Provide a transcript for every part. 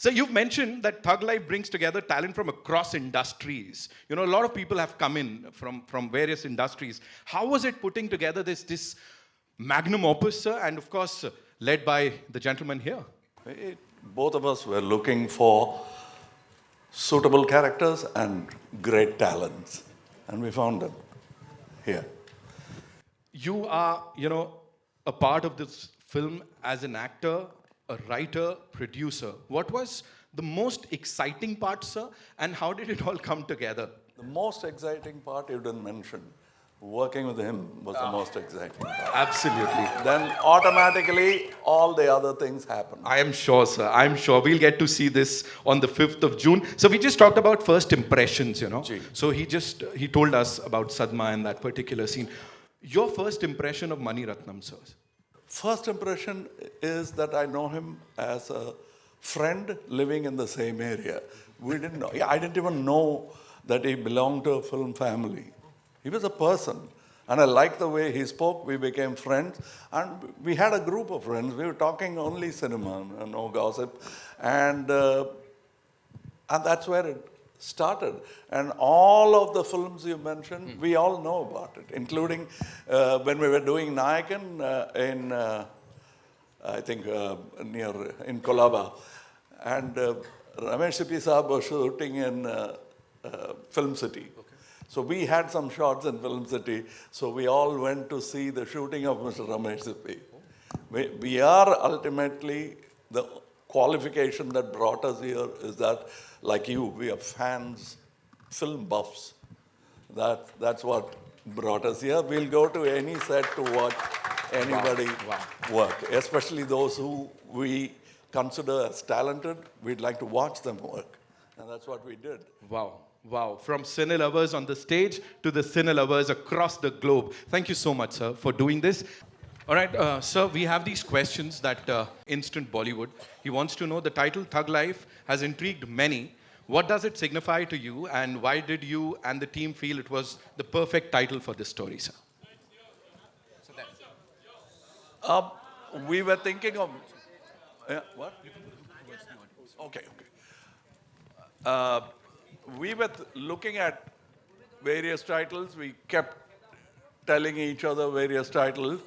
So you've mentioned that Thug Life brings together talent from across industries. You know, a lot of people have come in from various industries. How was it putting together this magnum opus, sir? And of course, led by the gentleman here. Both of us were looking for suitable characters and great talents, and we found them here. You are, a part of this film as an actor, a writer, producer. What was the most exciting part, sir? And how did it all come together? The most exciting part you didn't mention. Working with him was the most exciting part. Absolutely. Then automatically all the other things happen. I am sure, sir. I'm sure we'll get to see this on the 5th of June. So we just talked about first impressions, Gee. So he told us about Sadma and that particular scene. Your first impression of Mani Ratnam, sir? First impression is that I know him as a friend living in the same area. We didn't know. I didn't even know that he belonged to a film family. He was a person. And I liked the way he spoke. We became friends. And we had a group of friends. We were talking only cinema, no gossip. And that's where it started. And all of the films you mentioned, we all know about it, including when we were doing Nayakan in, I think, in Kolaba. And Ramesh Sippy Saab was shooting in Film City. So we had some shots in Film City, so we all went to see the shooting of Mr. Ramesh Sippy. We are ultimately, the qualification that brought us here is that, like you, we are fans, film buffs. That's what brought us here. We'll go to any set to watch anybody work, especially those who we consider as talented. We'd like to watch them work, and that's what we did. Wow. From cine lovers on the stage to the cine lovers across the globe. Thank you so much, sir, for doing this. All right, sir, we have these questions that Instant Bollywood. He wants to know, the title Thug Life has intrigued many. What does it signify to you, and why did you and the team feel it was the perfect title for this story, sir? We were thinking of... what? Okay. We were looking at various titles. We kept telling each other various titles.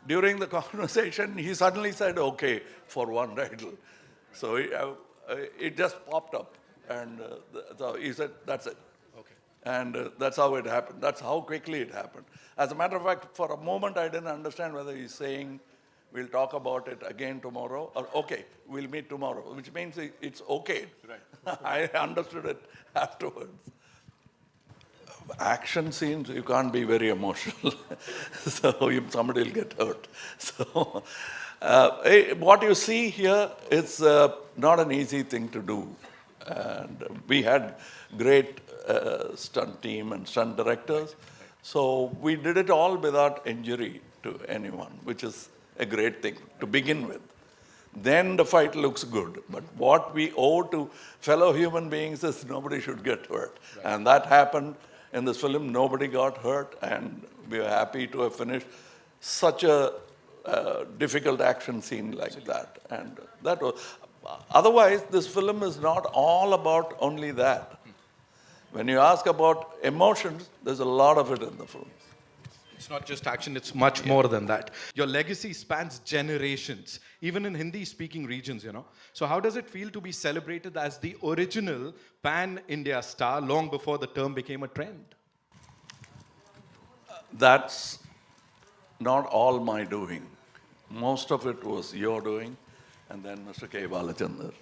During the conversation, he suddenly said, okay, for one title. So it just popped up. And so he said, that's it. Okay. And that's how it happened. That's how quickly it happened. As a matter of fact, for a moment, I didn't understand whether he's saying, we'll talk about it again tomorrow, or okay, we'll meet tomorrow, which means it's okay. Right. I understood it afterwards. Action scenes, you can't be very emotional. So somebody will get hurt. So what you see here is not an easy thing to do. And we had great stunt team and stunt directors. So we did it all without injury to anyone, which is a great thing to begin with. Then the fight looks good. But what we owe to fellow human beings is nobody should get hurt. Right. And that happened in this film. Nobody got hurt, and we are happy to have finished such a difficult action scene like that. And that was... Otherwise, this film is not all about only that. When you ask about emotions, there's a lot of it in the film. It's not just action, it's much more than that. Your legacy spans generations, even in Hindi-speaking regions, So how does it feel to be celebrated as the original pan-India star long before the term became a trend? That's not all my doing. Most of it was your doing, and then Mr. K. Balachandar.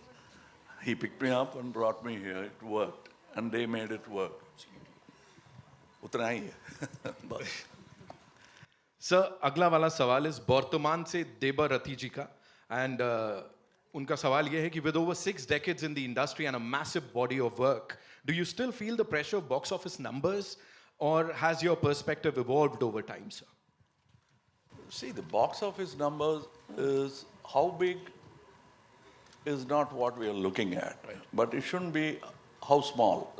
He picked me up and brought me here. It worked, and they made it work. Utna hi hai. Sir अगला वाला सवाल इस वर्तमान से देबा रति जी का and उनका सवाल ये है कि with over 6 decades in the industry and a massive body of work, do you still feel the pressure of box office numbers, or has your perspective evolved over time, sir? See, the box office numbers is how big is not what we are looking at, right. But it shouldn't be how small.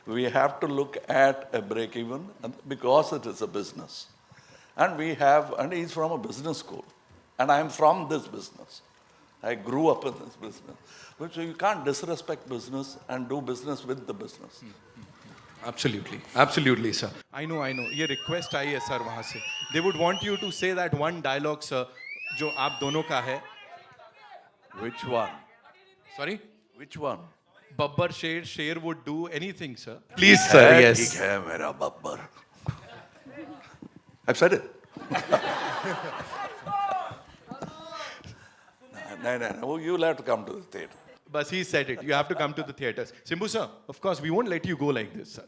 We have to look at a break even because it is a business. And he's from a business school. And I'm from this business. I grew up in this business. So you can't disrespect business and do business with the business. Absolutely, absolutely, sir. I know. ये request आई है sir वहाँ से. They would want you to say that one dialogue, sir, जो आप दोनों का है. Which one? Sorry? Which one? Babbar Sher would do anything, sir. Please, sir. Yes. ठीक है मेरा Babbar. I've said it. No, you'll have to come to the theatre. But he said it. You have to come to the theatres. Simbu, sir, of course, we won't let you go like this, sir.